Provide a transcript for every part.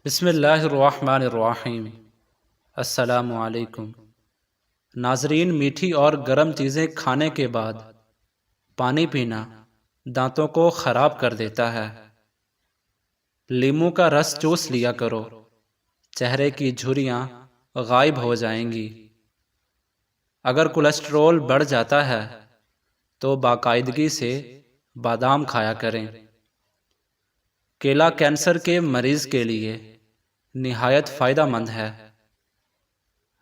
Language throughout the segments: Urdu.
بسم اللہ الرحمن الرحیم۔ السلام علیکم ناظرین، میٹھی اور گرم چیزیں کھانے کے بعد پانی پینا دانتوں کو خراب کر دیتا ہے۔ لیموں کا رس چوس لیا کرو، چہرے کی جھریاں غائب ہو جائیں گی۔ اگر کولیسٹرول بڑھ جاتا ہے تو باقاعدگی سے بادام کھایا کریں۔ کیلا کینسر کے مریض کے لیے نہایت فائدہ مند ہے۔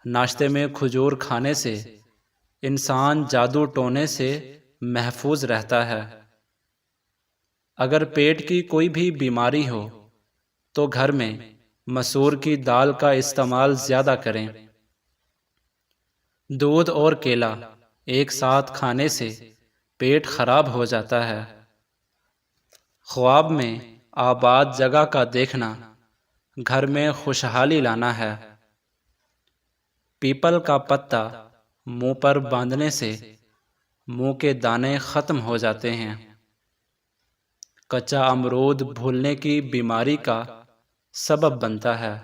ناشتے میں کھجور کھانے سے انسان جادو ٹونے سے محفوظ رہتا ہے۔ اگر پیٹ کی کوئی بھی بیماری ہو تو گھر میں مسور کی دال کا استعمال زیادہ کریں۔ دودھ اور کیلا ایک ساتھ کھانے سے پیٹ خراب ہو جاتا ہے۔ خواب میں آباد جگہ کا دیکھنا گھر میں خوشحالی لانا ہے۔ پیپل کا پتا منہ پر باندھنے سے منہ کے دانے ختم ہو جاتے ہیں۔ کچا امرود بھولنے کی بیماری کا سبب بنتا ہے۔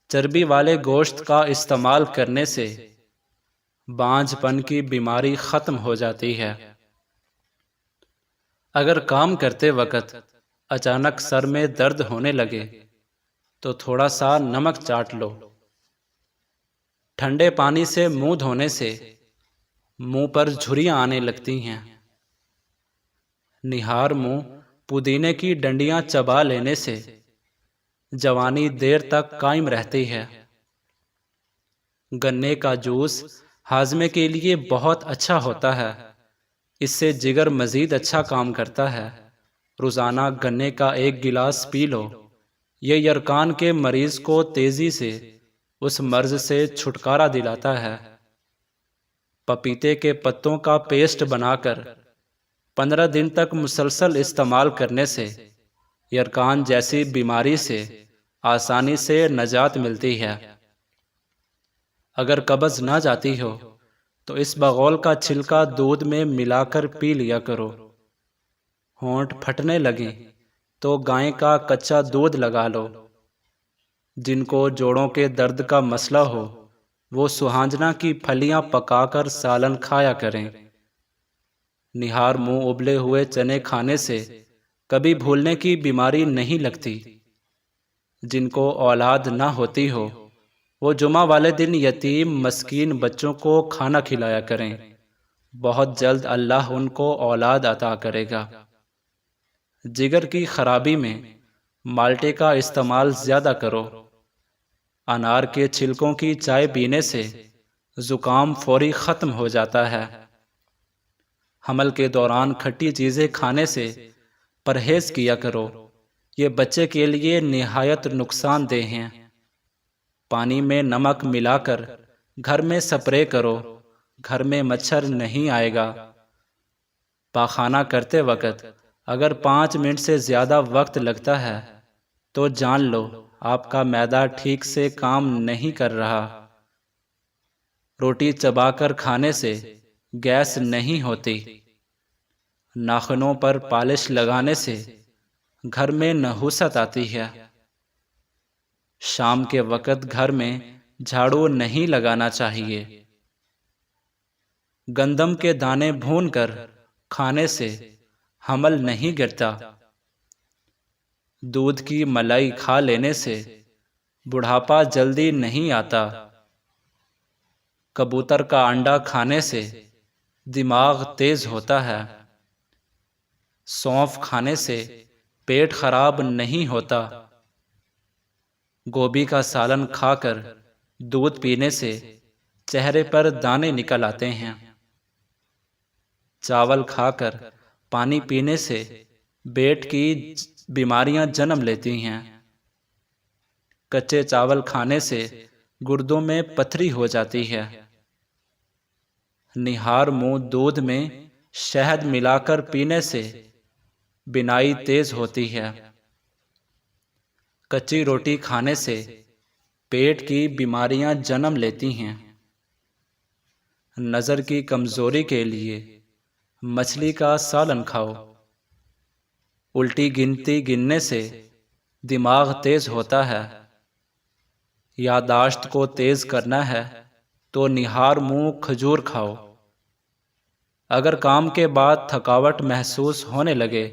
چربی والے گوشت کا استعمال کرنے سے بانجھ پن کی بیماری ختم ہو جاتی ہے۔ اگر کام کرتے وقت اچانک سر میں درد ہونے لگے تو تھوڑا سا نمک چاٹ لو۔ ٹھنڈے پانی سے منہ دھونے سے منہ پر جھریاں آنے لگتی ہیں۔ نہار منہ پودینے کی ڈنڈیاں چبا لینے سے جوانی دیر تک قائم رہتی ہے۔ گنے کا جوس ہاضمے کے لیے بہت اچھا ہوتا ہے، اس سے جگر مزید اچھا کام کرتا ہے۔ روزانہ گنے کا ایک گلاس پی لو، یہ یرقان کے مریض کو تیزی سے اس مرض سے چھٹکارا دلاتا ہے۔ پپیتے کے پتوں کا پیسٹ بنا کر 15 دن تک مسلسل استعمال کرنے سے یرقان جیسی بیماری سے آسانی سے نجات ملتی ہے۔ اگر قبض نہ جاتی ہو تو اس بغول کا چھلکا دودھ میں ملا کر پی لیا کرو۔ ہونٹ پھٹنے لگیں تو گائے کا کچا دودھ لگا لو۔ جن کو جوڑوں کے درد کا مسئلہ ہو وہ سہانجنا کی پھلیاں پکا کر سالن کھایا کریں۔ نہار منہ ابلے ہوئے چنے کھانے سے کبھی بھولنے کی بیماری نہیں لگتی۔ جن کو اولاد نہ ہوتی ہو وہ جمعہ والے دن یتیم مسکین بچوں کو کھانا کھلایا کریں، بہت جلد اللہ ان کو اولاد عطا کرے گا۔ جگر کی خرابی میں مالٹے کا استعمال زیادہ کرو۔ انار کے چھلکوں کی چائے پینے سے زکام فوری ختم ہو جاتا ہے۔ حمل کے دوران کھٹی چیزیں کھانے سے پرہیز کیا کرو، یہ بچے کے لیے نہایت نقصان دہ ہیں۔ پانی میں نمک ملا کر گھر میں سپرے کرو، گھر میں مچھر نہیں آئے گا۔ پاخانہ کرتے وقت اگر 5 منٹ سے زیادہ وقت لگتا ہے تو جان لو آپ کا معدہ ٹھیک سے کام نہیں کر رہا۔ روٹی چبا کر کھانے سے گیس نہیں ہوتی۔ ناخنوں پر پالش لگانے سے گھر میں نحوست آتی ہے۔ شام کے وقت گھر میں جھاڑو نہیں لگانا چاہیے۔ گندم کے دانے بھون کر کھانے سے حمل نہیں گرتا۔ دودھ کی ملائی کھا لینے سے بڑھاپا جلدی نہیں آتا۔ کبوتر کا انڈا کھانے سے دماغ تیز ہوتا ہے۔ سونف کھانے سے پیٹ خراب نہیں ہوتا۔ گوبھی کا سالن کھا کر دودھ پینے سے چہرے پر دانے نکل آتے ہیں۔ چاول کھا کر پانی پینے سے پیٹ کی بیماریاں جنم لیتی ہیں۔ کچے چاول کھانے سے گردوں میں پتھری ہو جاتی ہے۔ نہار منہ دودھ میں شہد ملا کر پینے سے بینائی تیز ہوتی ہے۔ کچی روٹی کھانے سے پیٹ کی بیماریاں جنم لیتی ہیں۔ نظر کی کمزوری کے لیے مچھلی کا سالن کھاؤ۔ الٹی گنتی گننے سے دماغ تیز ہوتا ہے۔ یادداشت کو تیز کرنا ہے تو نہار منہ کھجور کھاؤ۔ اگر کام کے بعد تھکاوٹ محسوس ہونے لگے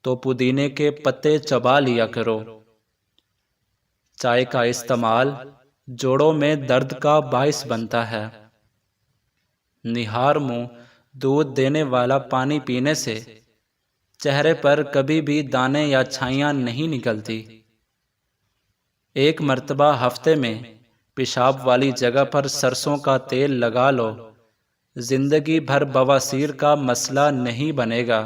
تو پودینے کے پتے چبا لیا کرو۔ چائے کا استعمال جوڑوں میں درد کا باعث بنتا ہے۔ نہار منہ دودھ دینے والا پانی پینے سے چہرے پر کبھی بھی دانے یا چھائیاں نہیں نکلتی۔ ایک مرتبہ ہفتے میں پیشاب والی جگہ پر سرسوں کا تیل لگا لو، زندگی بھر بواسیر کا مسئلہ نہیں بنے گا۔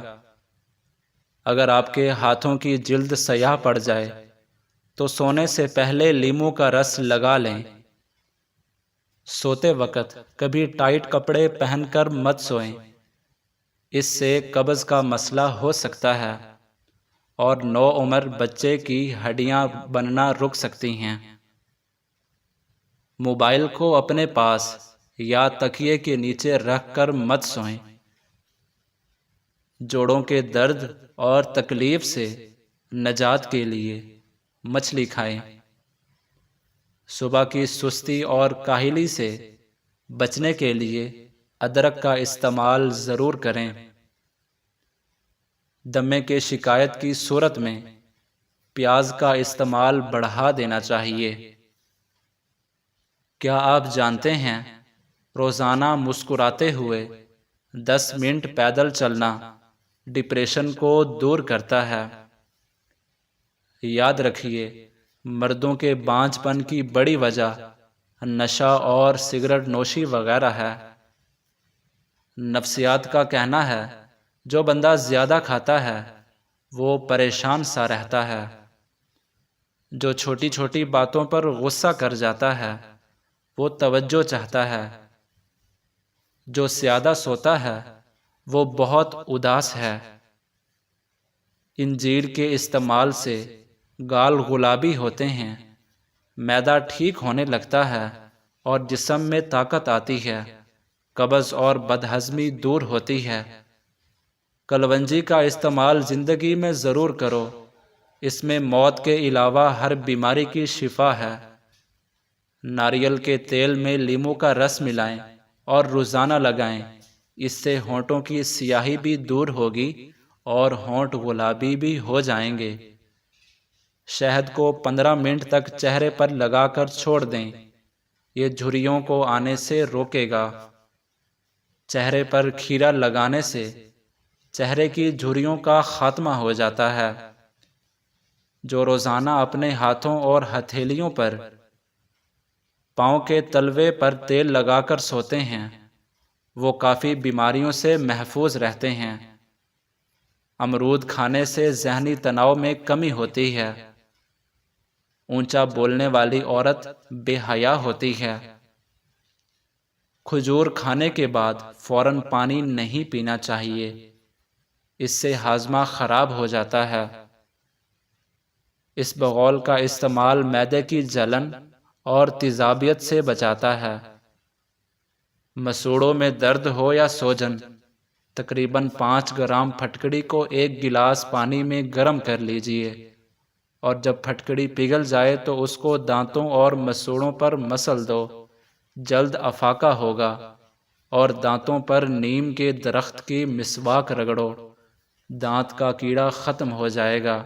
اگر آپ کے ہاتھوں کی جلد سیاہ پڑ جائے تو سونے سے پہلے لیموں کا رس لگا لیں۔ سوتے وقت کبھی ٹائٹ کپڑے پہن کر مت سوئیں، اس سے قبض کا مسئلہ ہو سکتا ہے اور نوعمر بچے کی ہڈیاں بننا رک سکتی ہیں۔ موبائل کو اپنے پاس یا تکیے کے نیچے رکھ کر مت سوئیں۔ جوڑوں کے درد اور تکلیف سے نجات کے لیے مچھلی کھائیں۔ صبح کی سستی اور کاہلی سے بچنے کے لیے ادرک کا استعمال ضرور کریں۔ دمے کی شکایت کی صورت میں پیاز کا استعمال بڑھا دینا چاہیے۔ کیا آپ جانتے ہیں روزانہ مسکراتے ہوئے 10 منٹ پیدل چلنا ڈپریشن کو دور کرتا ہے؟ یاد رکھیے، مردوں کے بانجھ پن کی بڑی وجہ نشہ اور سگریٹ نوشی وغیرہ ہے۔ نفسیات کا کہنا ہے جو بندہ زیادہ کھاتا ہے وہ پریشان سا رہتا ہے۔ جو چھوٹی چھوٹی باتوں پر غصہ کر جاتا ہے وہ توجہ چاہتا ہے۔ جو زیادہ سوتا ہے وہ بہت اداس ہے۔ انجیر کے استعمال سے گال گلابی ہوتے ہیں، معدہ ٹھیک ہونے لگتا ہے اور جسم میں طاقت آتی ہے، قبض اور بدہضمی دور ہوتی ہے۔ کلونجی کا استعمال زندگی میں ضرور کرو، اس میں موت کے علاوہ ہر بیماری کی شفا ہے۔ ناریل کے تیل میں لیموں کا رس ملائیں اور روزانہ لگائیں، اس سے ہونٹوں کی سیاہی بھی دور ہوگی اور ہونٹ گلابی بھی ہو جائیں گے۔ شہد کو 15 منٹ تک چہرے پر لگا کر چھوڑ دیں، یہ جھریوں کو آنے سے روکے گا۔ چہرے پر کھیرا لگانے سے چہرے کی جھریوں کا خاتمہ ہو جاتا ہے۔ جو روزانہ اپنے ہاتھوں اور ہتھیلیوں پر، پاؤں کے تلوے پر تیل لگا کر سوتے ہیں وہ کافی بیماریوں سے محفوظ رہتے ہیں۔ امرود کھانے سے ذہنی تناؤ میں کمی ہوتی ہے۔ اونچا بولنے والی عورت بے حیا ہوتی ہے۔ کھجور کھانے کے بعد فوراً پانی نہیں پینا چاہیے، اس سے ہاضمہ خراب ہو جاتا ہے۔ اسبغول کا استعمال معدے کی جلن اور تیزابیت سے بچاتا ہے۔ مسوڑوں میں درد ہو یا سوجن، تقریباً 5 گرام پھٹکڑی کو 1 گلاس پانی میں گرم کر لیجئے اور جب پھٹکڑی پگھل جائے تو اس کو دانتوں اور مسوڑوں پر مسل دو، جلد افاقہ ہوگا۔ اور دانتوں پر نیم کے درخت کی مسواک رگڑو، دانت کا کیڑا ختم ہو جائے گا۔